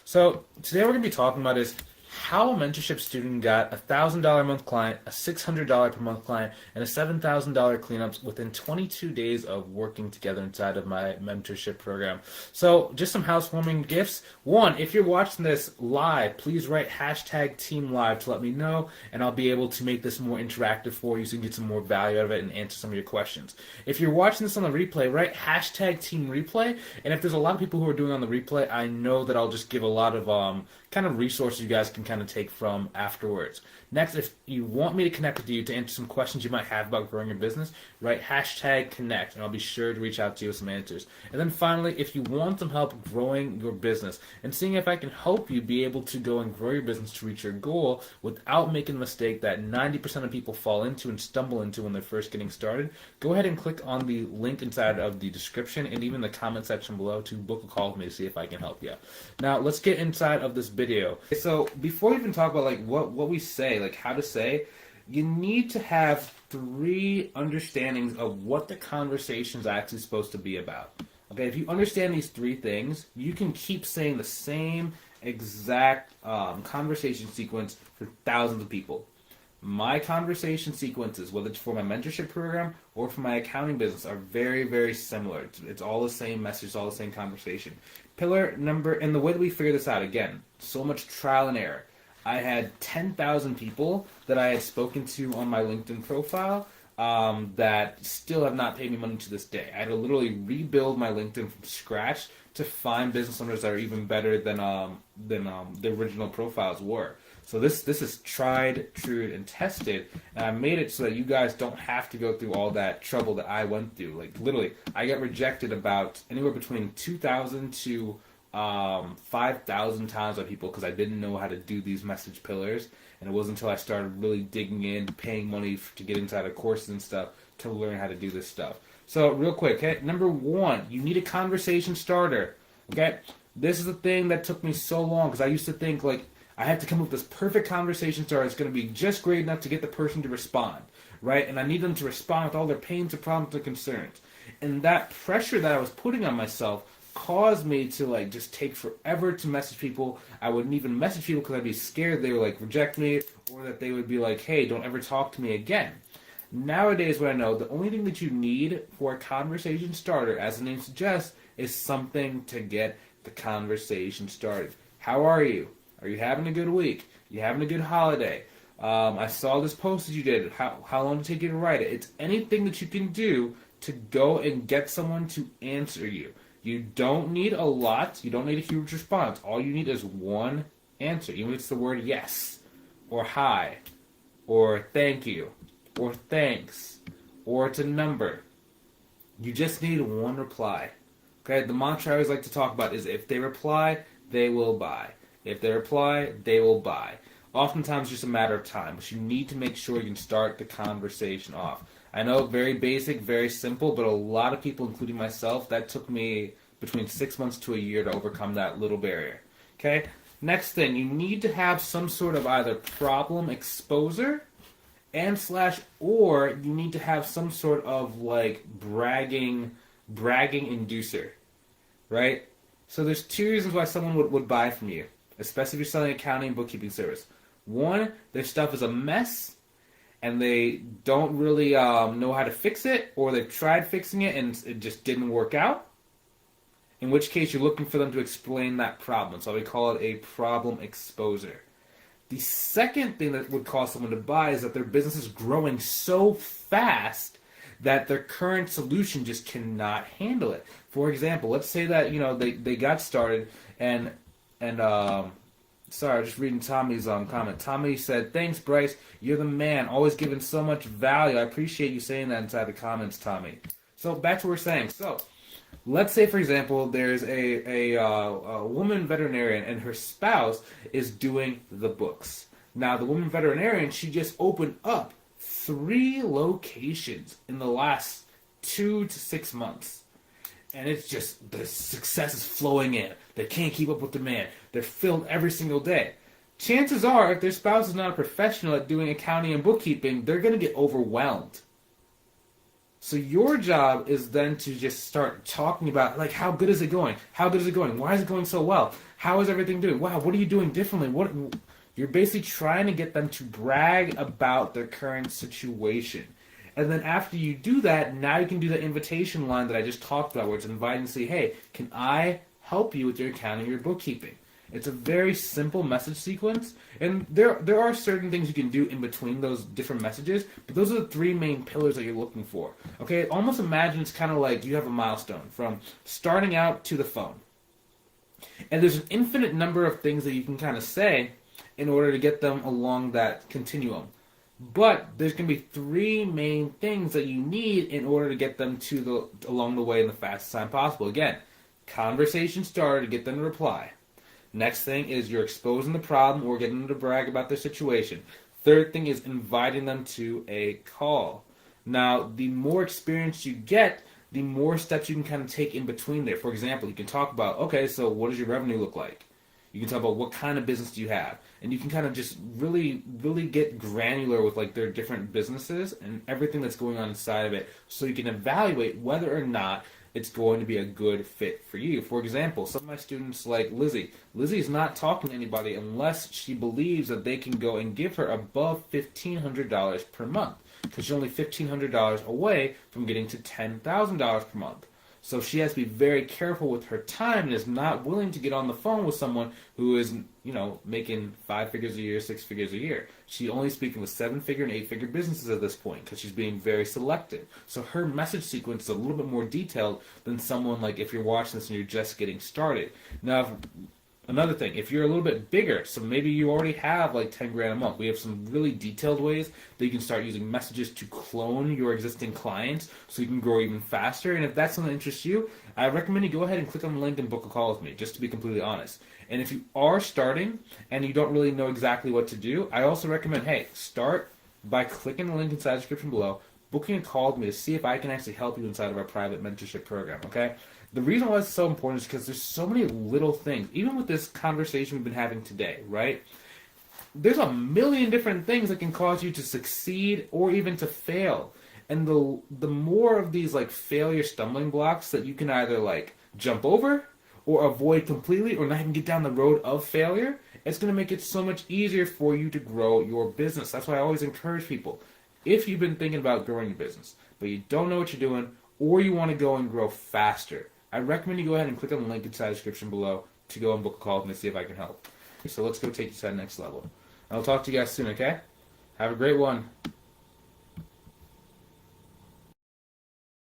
So today we're going to be talking about is how a mentorship student got a $1,000 a month client, a $600 per month client, and a $7,000 cleanups within 22 days of working together inside of my mentorship program. So just some housewarming gifts. One, if you're watching this live, please write hashtag Team Live to let me know, and I'll be able to make this more interactive for you so you can get some more value out of it and answer some of your questions. If you're watching this on the replay, write hashtag Team Replay, and if there's a lot of people who are doing on the replay, I know that I'll just give a lot of kind of resources you guys can kind of take from afterwards. Next, if you want me to connect with you to answer some questions you might have about growing your business, write hashtag connect, and I'll be sure to reach out to you with some answers. And then finally, if you want some help growing your business and seeing if I can help you be able to go and grow your business to reach your goal without making the mistake that 90% of people fall into and stumble into when they're first getting started, go ahead and click on the link inside of the description and even the comment section below to book a call with me to see if I can help you. Now, let's get inside of this video. So before we even talk about like what we say, like how to say, you need to have 3 understandings of what the conversation is actually supposed to be about. Okay, if you understand these 3 things, you can keep saying the same exact conversation sequence for thousands of people. My conversation sequences, whether it's for my mentorship program or for my accounting business, are very, very similar. It's all the same message, all the same conversation. Pillar number, and the way that we figure this out, again, so much trial and error. I had 10,000 people that I had spoken to on my LinkedIn profile that still have not paid me money to this day. I had to literally rebuild my LinkedIn from scratch to find business owners that are even better than the original profiles were. So this is tried, true, and tested, and I made it so that you guys don't have to go through all that trouble that I went through. Like literally, I got rejected about anywhere between 2,000 to 5,000 times by people because I didn't know how to do these message pillars, and it wasn't until I started really digging in, paying money to get inside of courses and stuff to learn how to do this stuff. So real quick, okay, number 1, you need a conversation starter. Okay, this is the thing that took me so long because I used to think like I had to come up with this perfect conversation starter that's going to be just great enough to get the person to respond, right? And I need them to respond with all their pains and problems and concerns. And that pressure that I was putting on myself caused me to like just take forever to message people. I wouldn't even message people because I'd be scared they would like reject me or that they would be like, hey, don't ever talk to me again. Nowadays, what I know, the only thing that you need for a conversation starter, as the name suggests, is something to get the conversation started. How are you? Are you having a good week? Are you having a good holiday? I saw this post that you did. How long did it take you to write it? It's anything that you can do to go and get someone to answer you. You don't need a lot. You don't need a huge response. All you need is one answer. Even if it's the word yes, or hi, or thank you, or thanks, or it's a number. You just need one reply. Okay? The mantra I always like to talk about is if they reply, they will buy. If they reply, they will buy. Oftentimes, it's just a matter of time, but you need to make sure you can start the conversation off. I know, very basic, very simple, but a lot of people, including myself, that took me between 6 months to a year to overcome that little barrier. Okay? Next thing, you need to have some sort of either problem exposer or you need to have some sort of like bragging inducer, right? So there's 2 reasons why someone would buy from you, especially if you're selling accounting and bookkeeping service. 1, their stuff is a mess, and they don't really know how to fix it, or they've tried fixing it and it just didn't work out, in which case you're looking for them to explain that problem. So we call it a problem exposer. The second thing that would cause someone to buy is that their business is growing so fast that their current solution just cannot handle it. For example, let's say that they got started and sorry, just reading Tommy's comment. Tommy said, "Thanks, Bryce. You're the man. Always giving so much value. I appreciate you saying that inside the comments, Tommy." So back to what we're saying. So let's say, for example, there's a woman veterinarian and her spouse is doing the books. Now, the woman veterinarian, she just opened up 3 locations in the last 2 to 6 months. And it's just, the success is flowing in. They can't keep up with demand. They're filled every single day. Chances are, if their spouse is not a professional at doing accounting and bookkeeping, they're going to get overwhelmed. So your job is then to just start talking about, like, how good is it going? How good is it going? Why is it going so well? How is everything doing? Wow, what are you doing differently? What you're basically trying to get them to brag about their current situation. And then after you do that, now you can do the invitation line that I just talked about, where it's inviting and say, hey, can I help you with your accounting or your bookkeeping? It's a very simple message sequence, and there are certain things you can do in between those different messages, but those are the three main pillars that you're looking for. Okay, almost imagine it's kind of like you have a milestone from starting out to the phone. And there's an infinite number of things that you can kind of say in order to get them along that continuum. But there's going to be three main things that you need in order to get them to along the way in the fastest time possible. Again, conversation starter to get them to reply. Next thing is you're exposing the problem or getting them to brag about their situation. Third thing is inviting them to a call. Now, the more experience you get, the more steps you can kind of take in between there. For example, you can talk about, okay, so what does your revenue look like? You can talk about what kind of business do you have? And you can kind of just really, really get granular with like their different businesses and everything that's going on inside of it, so you can evaluate whether or not it's going to be a good fit for you. For example, some of my students like Lizzie. Lizzie's not talking to anybody unless she believes that they can go and give her above $1,500 per month, because she's only $1,500 away from getting to $10,000 per month. So she has to be very careful with her time and is not willing to get on the phone with someone who is, making 5 figures a year, 6 figures a year. She's only speaking with 7-figure and 8-figure businesses at this point because she's being very selective. So her message sequence is a little bit more detailed than someone like if you're watching this and you're just getting started. Now, another thing, if you're a little bit bigger, so maybe you already have like 10 grand a month, we have some really detailed ways that you can start using messages to clone your existing clients so you can grow even faster. And if that's something that interests you, I recommend you go ahead and click on the link and book a call with me, just to be completely honest. And if you are starting and you don't really know exactly what to do, I also recommend, hey, start by clicking the link inside the description below, booking a call with me to see if I can actually help you inside of our private mentorship program, okay? The reason why it's so important is because there's so many little things. Even with this conversation we've been having today, right? There's a million different things that can cause you to succeed or even to fail. And the more of these like failure stumbling blocks that you can either like jump over or avoid completely or not even get down the road of failure, it's going to make it so much easier for you to grow your business. That's why I always encourage people. If you've been thinking about growing your business, but you don't know what you're doing, or you want to go and grow faster, I recommend you go ahead and click on the link inside the description below to go and book a call with me to see if I can help. So let's go take you to that next level. I'll talk to you guys soon, okay? Have a great one.